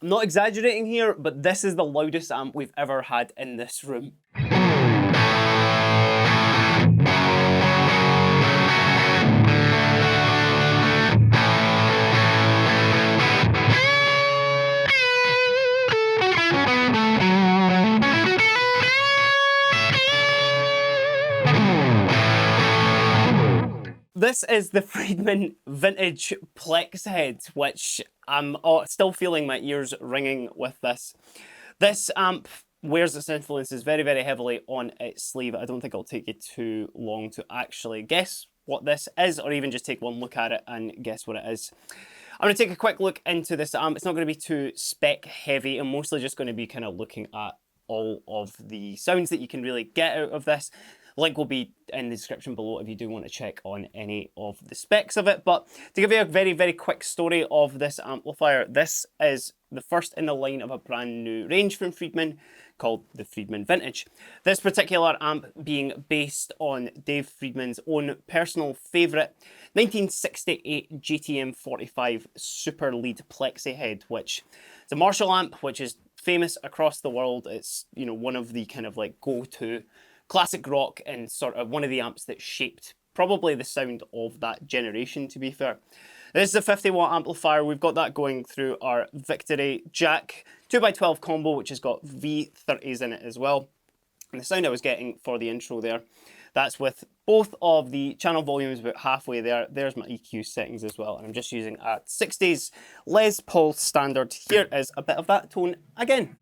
I'm not exaggerating here, but this is the loudest amp we've ever had in this room. This is the Friedman Vintage Plex Head, which I'm still feeling my ears ringing with this. This amp wears its influences very, very heavily on its sleeve. I don't think it'll take you too long to actually guess what this is, or even just take one look at it and guess what it is. I'm going to take a quick look into this amp. It's not going to be too spec heavy. I'm mostly just going to be kind of looking at all of the sounds that you can really get out of this. Link will be in the description below if you do want to check on any of the specs of it. But to give you a very, very quick story of this amplifier, this is the first in the line of a brand new range from Friedman called the Friedman Vintage. This particular amp being based on Dave Friedman's own personal favourite 1968 GTM 45 Super Lead Plexi Head, which is a Marshall amp, which is famous across the world. It's, you know, one of the kind of like go-to classic rock and sort of one of the amps that shaped probably the sound of that generation, to be fair. This is a 50-watt amplifier. We've got that going through our Victory Jack 2x12 combo, which has got V30s in it as well. And the sound I was getting for the intro there, that's with both of the channel volumes about halfway there. There's my EQ settings as well. And I'm just using a 60s Les Paul standard. Here is a bit of that tone again.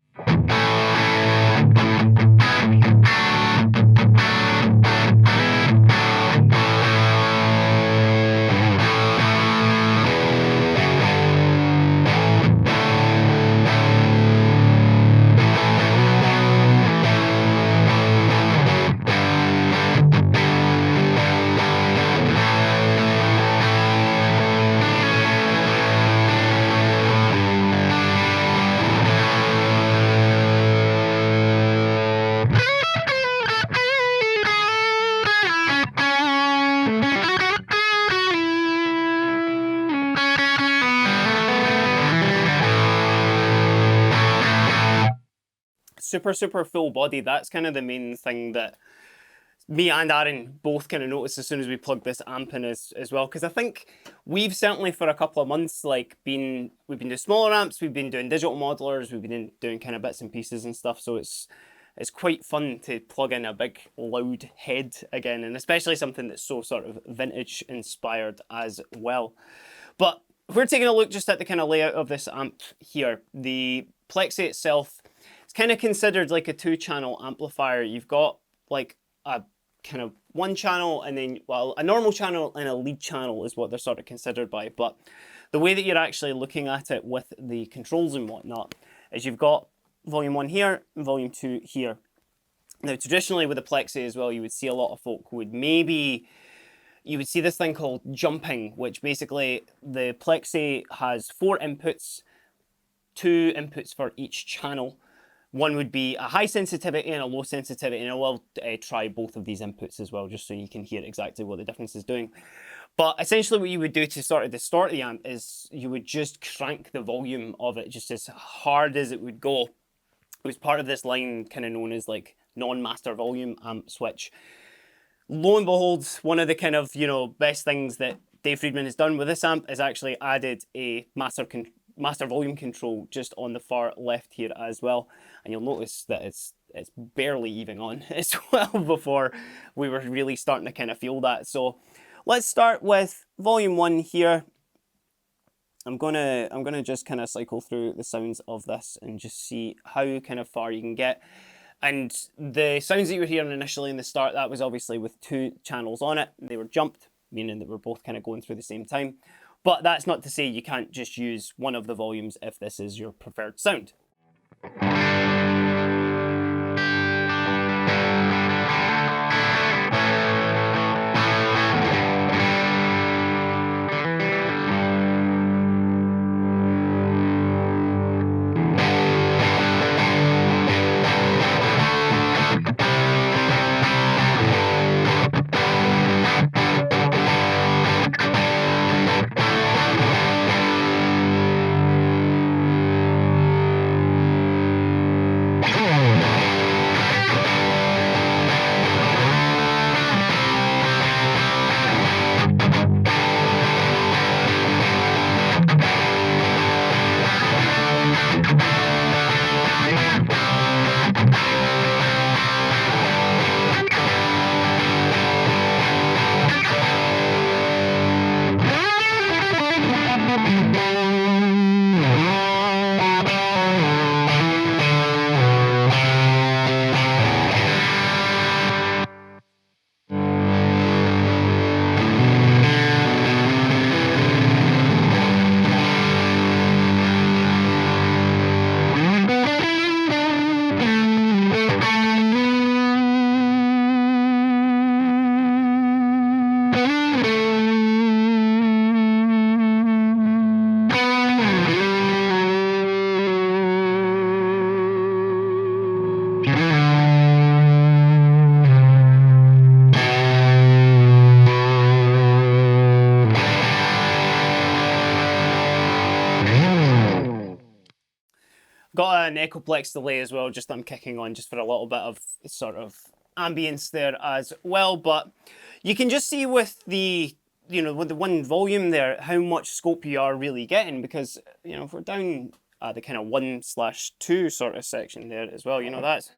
Super full body. That's kind of the main thing that me and Aaron both kind of noticed as soon as we plugged this amp in as well, because I think we've certainly for a couple of months we've been doing smaller amps, we've been doing digital modelers, we've been doing kind of bits and pieces and stuff, so it's quite fun to plug in a big loud head again, and especially something that's so sort of vintage inspired as well. But if we're taking a look just at the kind of layout of this amp here, the Plexi itself, it's kind of considered like a two-channel amplifier. You've got like a kind of one channel and then, well, a normal channel and a lead channel is what they're sort of considered by. But the way that you're actually looking at it with the controls and whatnot is you've got volume 1 here and volume 2 here. Now, traditionally with the Plexi as well, you would see a lot of folk you would see this thing called jumping, which basically the Plexi has 4 inputs, 2 inputs for each channel. One would be a high sensitivity and a low sensitivity, and I will try both of these inputs as well, just so you can hear exactly what the difference is doing. But essentially what you would do to sort of distort the amp is you would just crank the volume of it just as hard as it would go. It was part of this line kind of known as like non-master volume amp switch. Lo and behold, one of the kind of, you know, best things that Dave Friedman has done with this amp is actually added a master volume control just on the far left here as well, and you'll notice that it's barely even on as well before we were really starting to kind of feel that. So let's start with volume 1 here. I'm gonna just kind of cycle through the sounds of this and just see how kind of far you can get. And the sounds that you were hearing initially in the start, that was obviously with 2 channels on it. They were jumped, meaning that we're both kind of going through the same time. But that's not to say you can't just use one of the volumes if this is your preferred sound. Got an Echoplex delay as well, just I'm kicking on just for a little bit of sort of ambience there as well. But you can just see with the, with the one volume there, how much scope you are really getting, because, if we're down at the kind of 1/2 sort of section there as well, that's...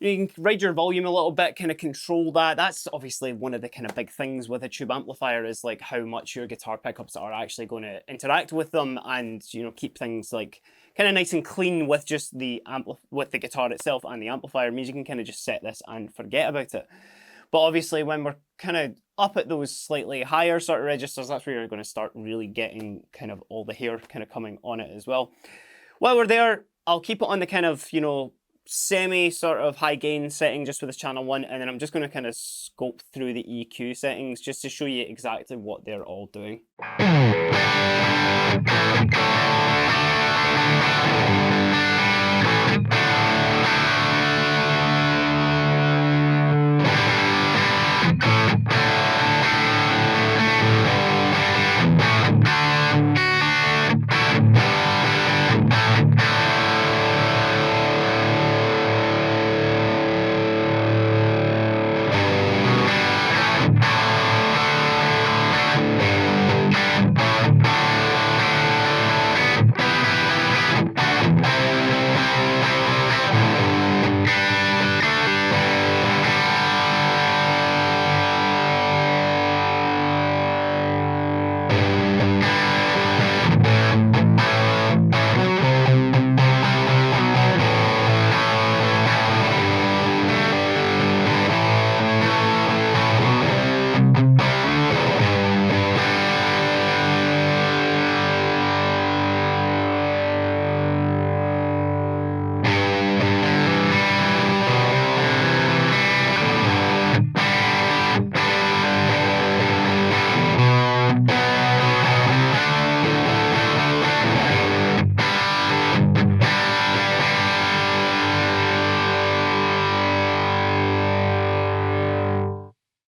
You can ride your volume a little bit, kind of control that. That's obviously one of the kind of big things with a tube amplifier, is like how much your guitar pickups are actually going to interact with them, and keep things like kind of nice and clean with just with the guitar itself and the amplifier. It means you can kind of just set this and forget about it. But obviously when we're kind of up at those slightly higher sort of registers, that's where you're going to start really getting kind of all the hair kind of coming on it as well. While we're there, I'll keep it on the kind of, semi sort of high gain setting just with this channel 1, and then I'm just going to kind of scope through the EQ settings just to show you exactly what they're all doing.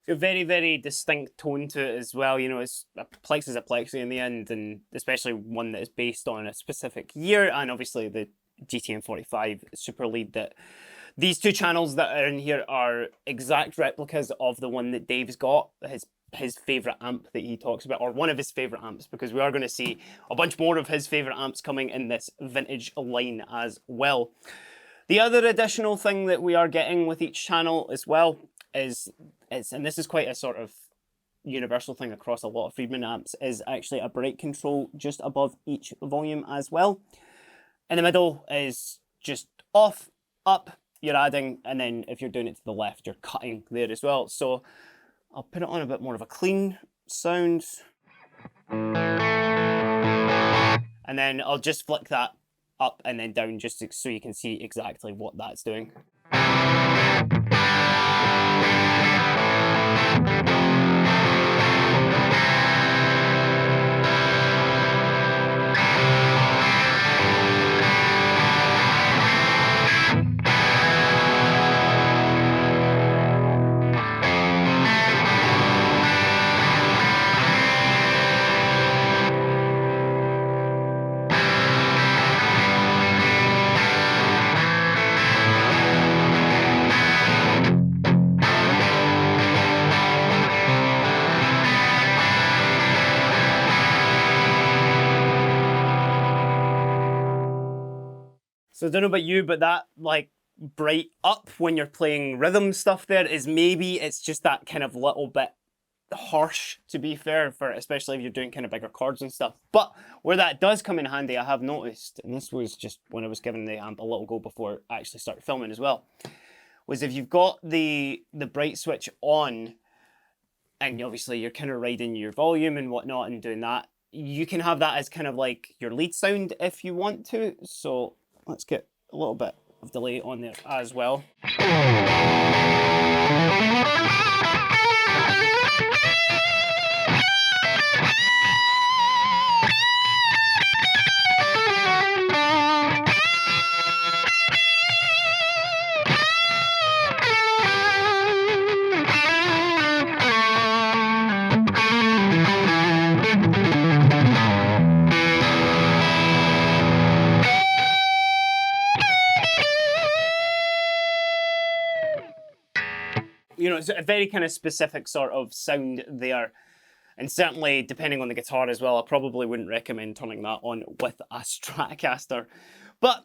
A very, very distinct tone to it as well. It's a Plex is a Plexi in the end, and especially one that is based on a specific year, and obviously the GTM 45 Super Lead, that these two channels that are in here are exact replicas of the one that Dave's got, his favourite amp that he talks about, or one of his favourite amps, because we are going to see a bunch more of his favourite amps coming in this vintage line as well. The other additional thing that we are getting with each channel as well is, and this is quite a sort of universal thing across a lot of Friedman amps, is actually a brake control just above each volume as well. In the middle is just off, up, you're adding, and then if you're doing it to the left, you're cutting there as well. So I'll put it on a bit more of a clean sound. And then I'll just flick that up and then down just so you can see exactly what that's doing. So I don't know about you, but that like bright up when you're playing rhythm stuff there is, maybe it's just that kind of little bit harsh, to be fair, for especially if you're doing kind of bigger chords and stuff. But where that does come in handy, I have noticed, and this was just when I was giving the amp a little go before I actually started filming as well, was if you've got the bright switch on, and obviously you're kind of riding your volume and whatnot and doing that, you can have that as kind of like your lead sound if you want to. So let's get a little bit of delay on there as well. you know, it's a very kind of specific sort of sound there. And certainly, depending on the guitar as well, I probably wouldn't recommend turning that on with a Stratocaster. But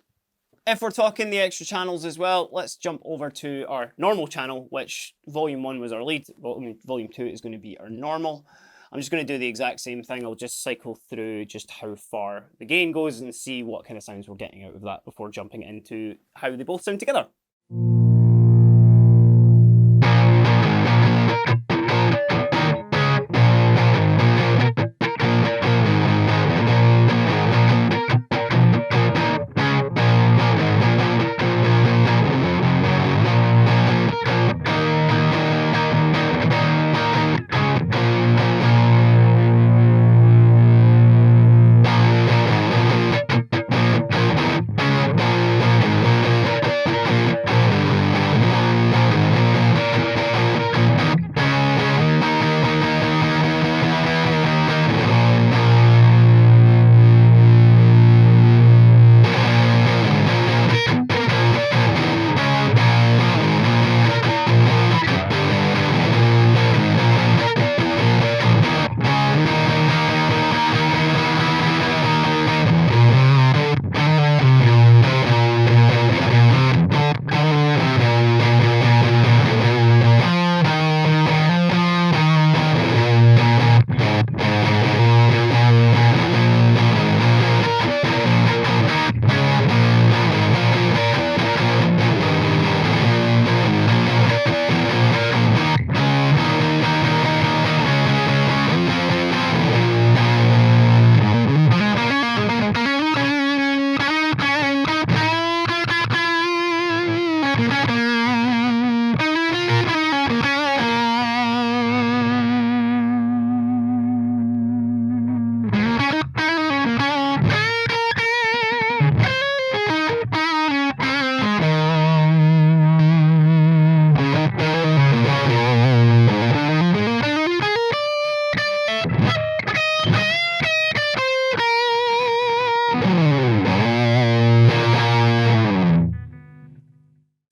if we're talking the extra channels as well, let's jump over to our normal channel, which volume 1 was our lead. Volume 2 is going to be our normal. I'm just going to do the exact same thing. I'll just cycle through just how far the gain goes and see what kind of sounds we're getting out of that before jumping into how they both sound together.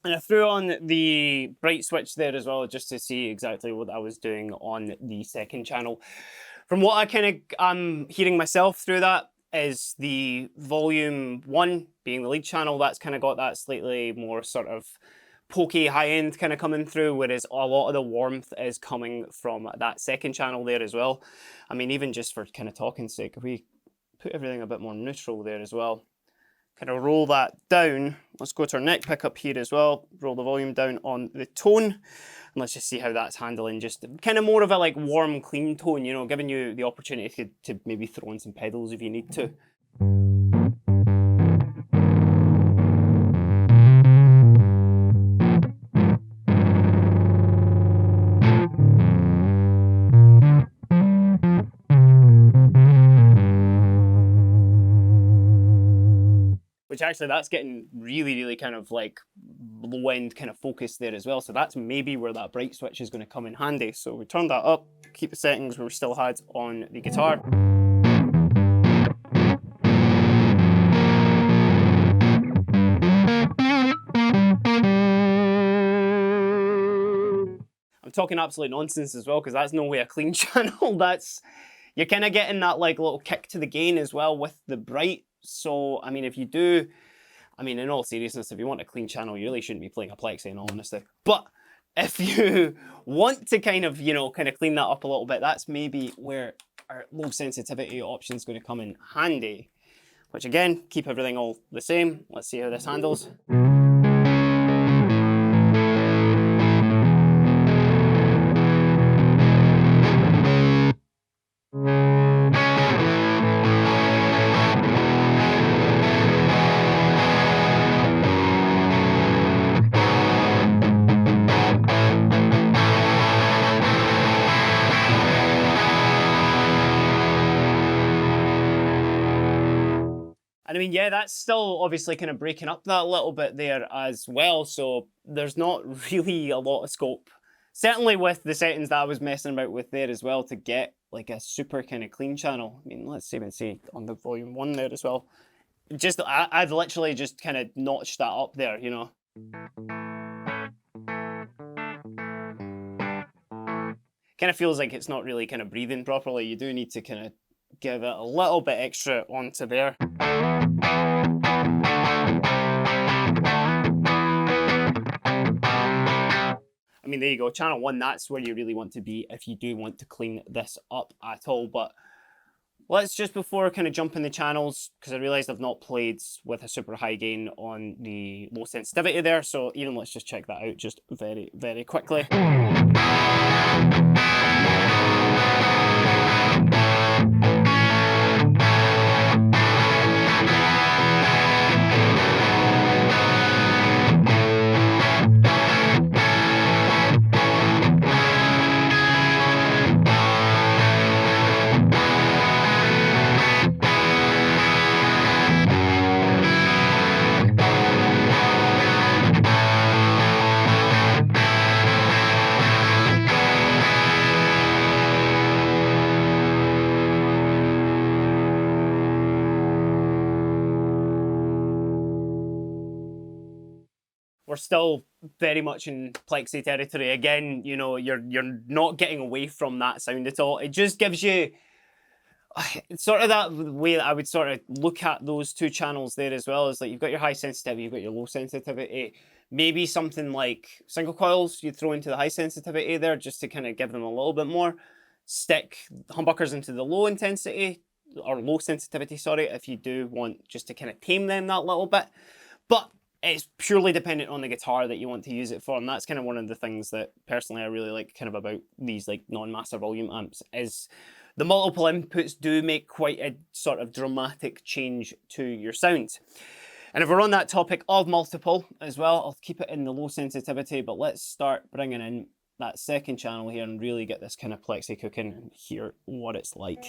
And I threw on the bright switch there as well, just to see exactly what I was doing on the second channel. From what I kind of am hearing myself through that is the volume 1 being the lead channel, that's kind of got that slightly more sort of pokey high end kind of coming through, whereas a lot of the warmth is coming from that second channel there as well. I mean, even just for kind of talking sake, if we put everything a bit more neutral there as well, kind of roll that down. Let's go to our neck pickup here as well, roll the volume down on the tone, and let's just see how that's handling. Just kind of more of a like warm, clean tone, you know, giving you the opportunity to maybe throw in some pedals if you need to. Which actually, that's getting really, really kind of like low end kind of focus there as well. So that's maybe where that bright switch is going to come in handy. So we turn that up, keep the settings where we still had on the guitar. I'm talking absolute nonsense as well, because that's no way a clean channel. That's, you're kind of getting that like little kick to the gain as well with the bright. So, I mean, if you do, I mean, in all seriousness, if you want a clean channel, you really shouldn't be playing a Plexi in all honesty. But if you want to kind of, you know, kind of clean that up a little bit, that's maybe where our low sensitivity option is going to come in handy. Which again, keep everything all the same. Let's see how this handles. And I mean, yeah, that's still obviously kind of breaking up that little bit there as well. So there's not really a lot of scope. Certainly with the settings that I was messing about with there as well to get like a super kind of clean channel. I mean, let's even see on the volume 1 there as well. Just, I've literally just kind of notched that up there, you know. kind of feels like it's not really kind of breathing properly. You do need to kind of give it a little bit extra onto there. I mean, there you go, channel 1, that's where you really want to be if you do want to clean this up at all. But let's just, before kind of jumping the channels, because I realised I've not played with a super high gain on the low sensitivity there, so even let's just check that out just very, very quickly. We're still very much in Plexi territory. Again, you know, you're not getting away from that sound at all. It just gives you sort of that way that I would sort of look at those two channels there as well. Is like you've got your high sensitivity, you've got your low sensitivity. Maybe something like single coils you'd throw into the high sensitivity there just to kind of give them a little bit more. Stick humbuckers into the low intensity or low sensitivity, sorry, if you do want just to kind of tame them that little bit. But it's purely dependent on the guitar that you want to use it for, and that's kind of one of the things that personally I really like kind of about these like non-master volume amps is the multiple inputs do make quite a sort of dramatic change to your sound. And if we're on that topic of multiple as well, I'll keep it in the low sensitivity, but let's start bringing in that second channel here and really get this kind of Plexi cooking and hear what it's like.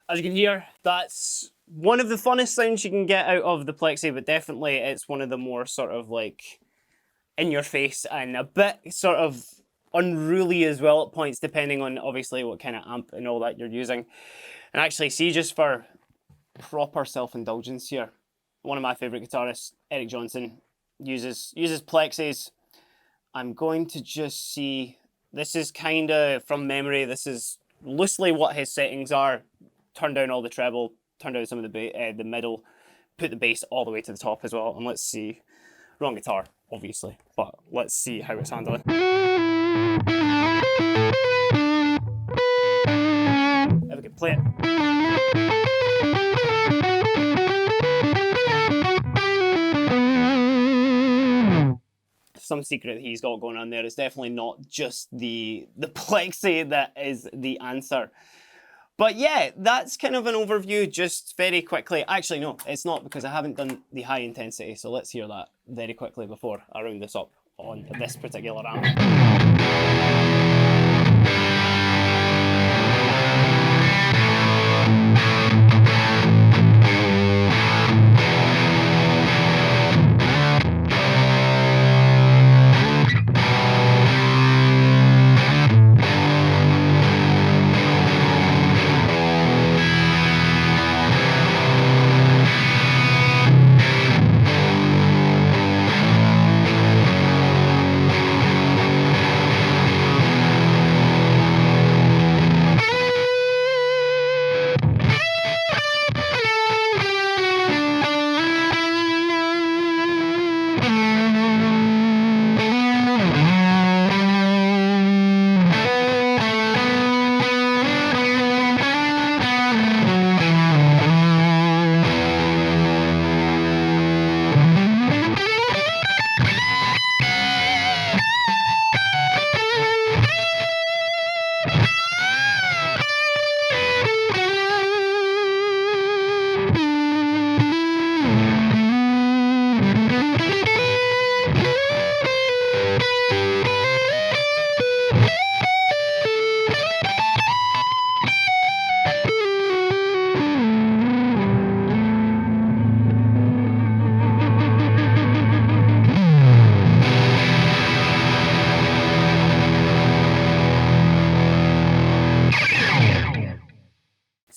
As you can hear, that's one of the funnest sounds you can get out of the Plexi, but definitely it's one of the more sort of like in your face and a bit sort of unruly as well at points, depending on obviously what kind of amp and all that you're using. And actually, see, just for proper self-indulgence here, one of my favourite guitarists, Eric Johnson, uses Plexis. I'm going to just see, this is kind of from memory, this is loosely what his settings are. Turn down all the treble, turn down some of the middle, put the bass all the way to the top as well, and let's see. Wrong guitar, obviously, but let's see how it's handling. If I could play it. Some secret he's got going on there. It's definitely not just the plexi that is the answer. But yeah, that's kind of an overview just very quickly. Actually, no, it's not, because I haven't done the high intensity. So let's hear that very quickly before I round this up on this particular amp.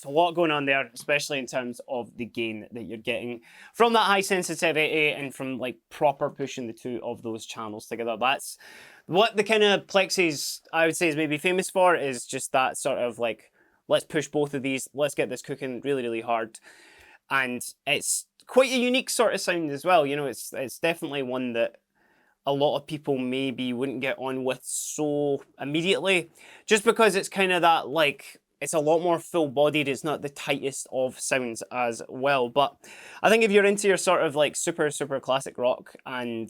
A lot going on there, especially in terms of the gain that you're getting from that high sensitivity and from like proper pushing the two of those channels together. That's what the kind of plexis I would say is maybe famous for, is just that sort of like, let's push both of these, let's get this cooking really, really hard. And it's quite a unique sort of sound as well. You know, it's definitely one that a lot of people maybe wouldn't get on with so immediately, just because it's kind of that like, it's a lot more full-bodied, it's not the tightest of sounds as well. But I think if you're into your sort of like super, super classic rock and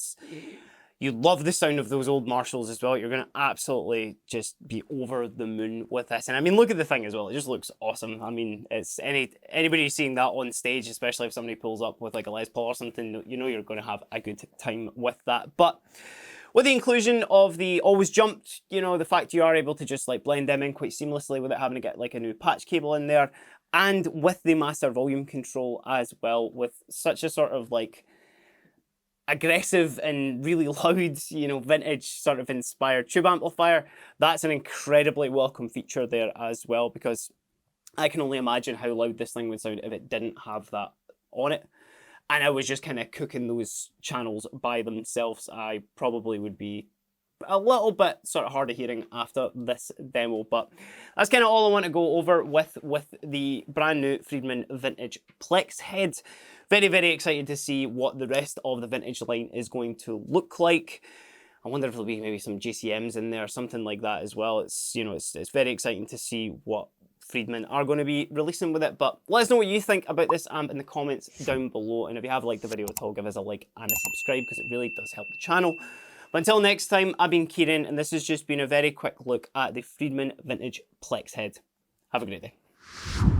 you love the sound of those old Marshalls as well, you're going to absolutely just be over the moon with this. And I mean, look at the thing as well, it just looks awesome. I mean, it's anybody seeing that on stage, especially if somebody pulls up with like a Les Paul or something, you know you're going to have a good time with that. But with the inclusion of the Always Jumped, you know, the fact you are able to just like blend them in quite seamlessly without having to get like a new patch cable in there, and with the master volume control as well, with such a sort of like aggressive and really loud, you know, vintage sort of inspired tube amplifier, that's an incredibly welcome feature there as well, because I can only imagine how loud this thing would sound if it didn't have that on it. And I was just kind of cooking those channels by themselves, I probably would be a little bit sort of hard of hearing after this demo. But that's kind of all I want to go over with the brand new Friedman Vintage Plex Head. Very, very excited to see what the rest of the vintage line is going to look like. I wonder if there'll be maybe some JCMs in there, something like that as well. It's, you know, it's very exciting to see what Friedman are going to be releasing with it. But let us know what you think about this amp in the comments down below. And if you have liked the video at all, give us a like and a subscribe, because it really does help the channel. But until next time, I've been Kieran, and this has just been a very quick look at the Friedman Vintage Plex Head. Have a great day.